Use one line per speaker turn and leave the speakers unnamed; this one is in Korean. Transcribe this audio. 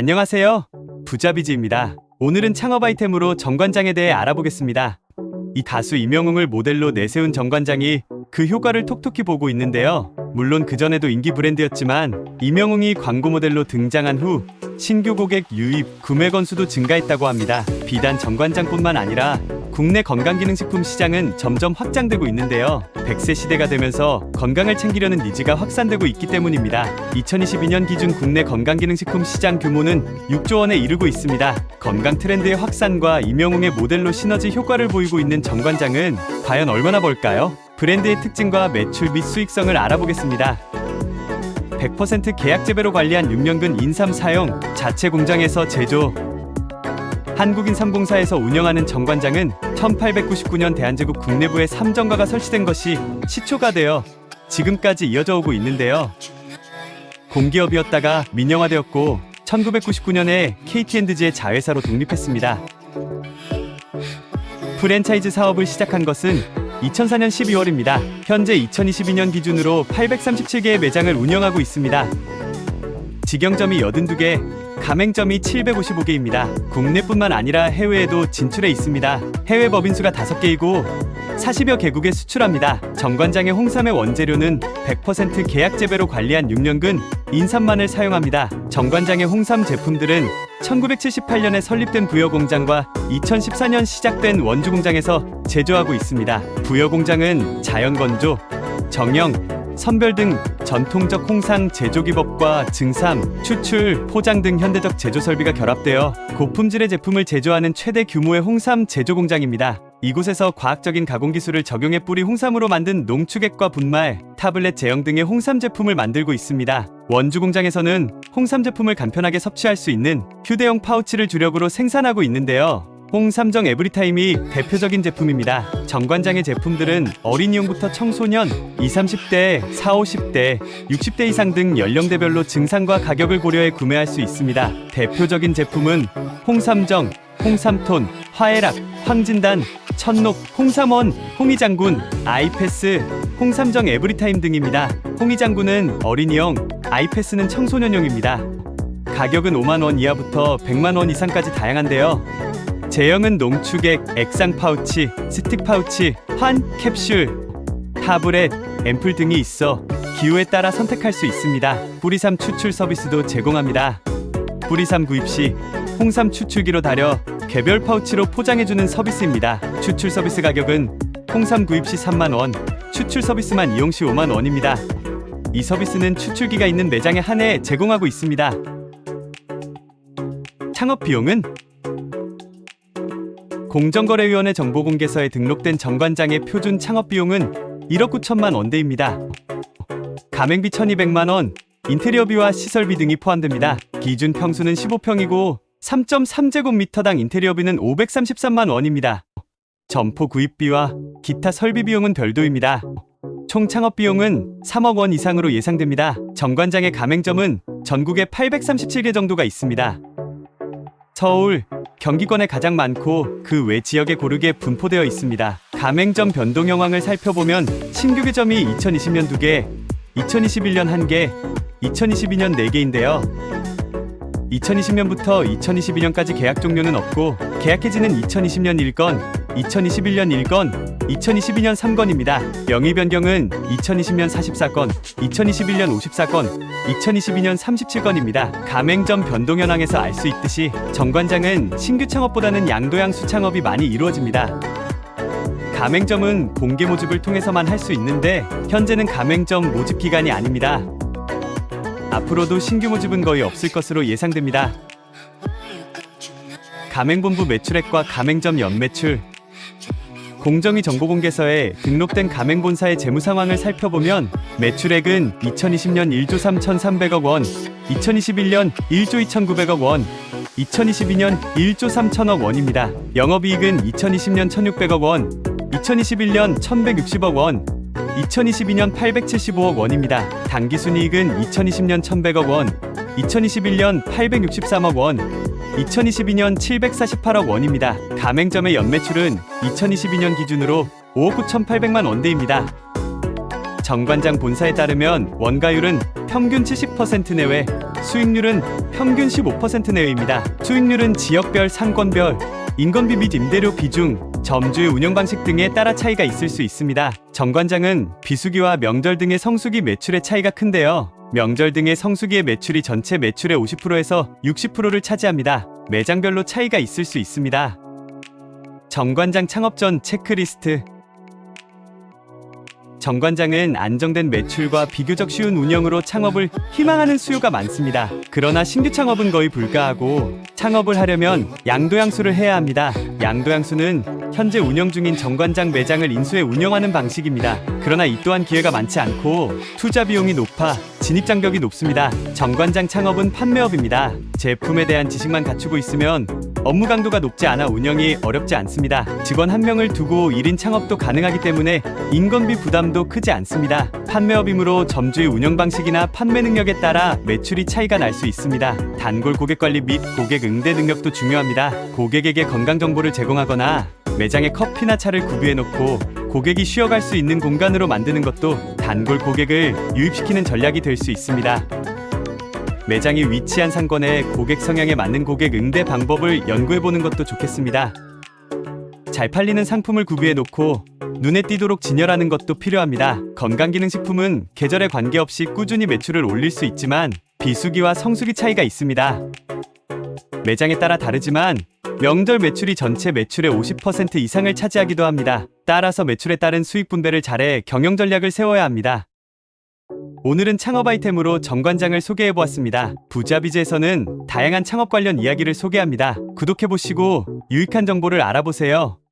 안녕하세요. 부자비즈입니다. 오늘은 창업 아이템으로 정관장에 대해 알아보겠습니다. 이 가수 임영웅을 모델로 내세운 정관장이 그 효과를 톡톡히 보고 있는데요. 물론 그전에도 인기 브랜드였지만 임영웅이 광고 모델로 등장한 후 신규 고객 유입, 구매 건수도 증가했다고 합니다. 비단 정관장뿐만 아니라 국내 건강기능식품 시장은 점점 확장되고 있는데요. 100세 시대가 되면서 건강을 챙기려는 니즈가 확산되고 있기 때문입니다. 2022년 기준 국내 건강기능식품 시장 규모는 6조 원에 이르고 있습니다. 건강 트렌드의 확산과 임영웅의 모델로 시너지 효과를 보이고 있는 정관장은 과연 얼마나 벌까요? 브랜드의 특징과 매출 및 수익성을 알아보겠습니다. 100% 계약 재배로 관리한 6년근 인삼 사용, 자체 공장에서 제조. 한국인삼공사에서 운영하는 정관장은 1899년 대한제국 국내부에 삼정가가 설치된 것이 시초가 되어 지금까지 이어져 오고 있는데요. 공기업이었다가 민영화되었고 1999년에 KT&G의 자회사로 독립했습니다. 프랜차이즈 사업을 시작한 것은 2004년 12월입니다. 현재 2022년 기준으로 837개의 매장을 운영하고 있습니다. 직영점이 82개, 가맹점이 755개입니다. 국내뿐만 아니라 해외에도 진출해 있습니다. 해외 법인수가 5개이고 40여 개국에 수출합니다. 정관장의 홍삼의 원재료는 100% 계약 재배로 관리한 6년근 인삼만을 사용합니다. 정관장의 홍삼 제품들은 1978년에 설립된 부여공장과 2014년 시작된 원주공장에서 제조하고 있습니다. 부여공장은 자연건조, 정형, 선별 등 전통적 홍삼 제조 기법과 증삼, 추출, 포장 등 현대적 제조 설비가 결합되어 고품질의 제품을 제조하는 최대 규모의 홍삼 제조 공장입니다. 이곳에서 과학적인 가공 기술을 적용해 뿌리 홍삼으로 만든 농축액과 분말, 타블렛 제형 등의 홍삼 제품을 만들고 있습니다. 원주 공장에서는 홍삼 제품을 간편하게 섭취할 수 있는 휴대용 파우치를 주력으로 생산하고 있는데요. 홍삼정 에브리타임이 대표적인 제품입니다. 정관장의 제품들은 어린이용부터 청소년, 20, 30대, 40, 50대, 60대 이상 등 연령대별로 증상과 가격을 고려해 구매할 수 있습니다. 대표적인 제품은 홍삼정, 홍삼톤, 화해락, 황진단, 천녹, 홍삼원, 홍이장군, 아이패스, 홍삼정 에브리타임 등입니다. 홍이장군은 어린이용, 아이패스는 청소년용입니다. 가격은 5만원 이하부터 100만원 이상까지 다양한데요. 제형은 농축액, 액상 파우치, 스틱 파우치, 환, 캡슐, 타블렛, 앰플 등이 있어 기호에 따라 선택할 수 있습니다. 뿌리삼 추출 서비스도 제공합니다. 뿌리삼 구입 시 홍삼 추출기로 달여 개별 파우치로 포장해주는 서비스입니다. 추출 서비스 가격은 홍삼 구입 시 3만원, 추출 서비스만 이용 시 5만원입니다. 이 서비스는 추출기가 있는 매장에 한해 제공하고 있습니다. 창업 비용은 공정거래위원회 정보공개서에 등록된 정관장의 표준 창업비용은 1억 9천만 원대입니다. 가맹비 1,200만원, 인테리어비와 시설비 등이 포함됩니다. 기준 평수는 15평이고 3.3제곱미터당 인테리어비는 533만 원입니다. 점포 구입비와 기타 설비 비용은 별도입니다. 총 창업비용은 3억 원 이상으로 예상됩니다. 정관장의 가맹점은 전국에 837개 정도가 있습니다. 서울, 경기권에 가장 많고 그 외 지역에 고르게 분포되어 있습니다. 가맹점 변동 현황을 살펴보면 신규 개점이 2020년 2개, 2021년 1개, 2022년 4개인데요. 2020년부터 2022년까지 계약 종료는 없고 계약 해지는 2020년 1건, 2021년 1건, 2022년 3건입니다. 명의 변경은 2020년 44건, 2021년 54건, 2022년 37건입니다. 가맹점 변동 현황에서 알 수 있듯이 정관장은 신규 창업보다는 양도양수 창업이 많이 이루어집니다. 가맹점은 공개 모집을 통해서만 할 수 있는데 현재는 가맹점 모집 기간이 아닙니다. 앞으로도 신규 모집은 거의 없을 것으로 예상됩니다. 가맹본부 매출액과 가맹점 연매출. 공정위 정보공개서에 등록된 가맹본사의 재무 상황을 살펴보면 매출액은 2020년 1조 3,300억 원, 2021년 1조 2,900억 원, 2022년 1조 3천억 원입니다. 영업이익은 2020년 1,600억 원, 2021년 1,160억 원, 2022년 875억 원입니다. 당기순이익은 2020년 1,100억 원, 2021년 863억 원, 2022년 748억 원입니다. 가맹점의 연매출은 2022년 기준으로 5억 9,800만 원대입니다. 정관장 본사에 따르면 원가율은 평균 70% 내외, 수익률은 평균 15% 내외입니다. 수익률은 지역별, 상권별, 인건비 및 임대료 비중, 점주의 운영 방식 등에 따라 차이가 있을 수 있습니다. 정관장은 비수기와 명절 등의 성수기 매출의 차이가 큰데요. 명절 등의 성수기의 매출이 전체 매출의 50%에서 60%를 차지합니다. 매장별로 차이가 있을 수 있습니다. 정관장 창업 전 체크리스트. 정관장은 안정된 매출과 비교적 쉬운 운영으로 창업을 희망하는 수요가 많습니다. 그러나 신규 창업은 거의 불가하고 창업을 하려면 양도양수를 해야 합니다. 양도양수는 현재 운영 중인 정관장 매장을 인수해 운영하는 방식입니다. 그러나 이 또한 기회가 많지 않고 투자 비용이 높아 진입장벽이 높습니다. 정관장 창업은 판매업입니다. 제품에 대한 지식만 갖추고 있으면 업무 강도가 높지 않아 운영이 어렵지 않습니다. 직원 한 명을 두고 1인 창업도 가능하기 때문에 인건비 부담도 크지 않습니다. 판매업이므로 점주의 운영 방식이나 판매 능력에 따라 매출이 차이가 날 수 있습니다. 단골 고객 관리 및 고객 응대 능력도 중요합니다. 고객에게 건강 정보를 제공하거나 매장에 커피나 차를 구비해 놓고 고객이 쉬어갈 수 있는 공간으로 만드는 것도 단골 고객을 유입시키는 전략이 될 수 있습니다. 매장이 위치한 상권에 고객 성향에 맞는 고객 응대 방법을 연구해보는 것도 좋겠습니다. 잘 팔리는 상품을 구비해 놓고 눈에 띄도록 진열하는 것도 필요합니다. 건강기능식품은 계절에 관계없이 꾸준히 매출을 올릴 수 있지만 비수기와 성수기 차이가 있습니다. 매장에 따라 다르지만 명절 매출이 전체 매출의 50% 이상을 차지하기도 합니다. 따라서 매출에 따른 수익 분배를 잘해 경영 전략을 세워야 합니다. 오늘은 창업 아이템으로 정관장을 소개해보았습니다. 부자비즈에서는 다양한 창업 관련 이야기를 소개합니다. 구독해보시고 유익한 정보를 알아보세요.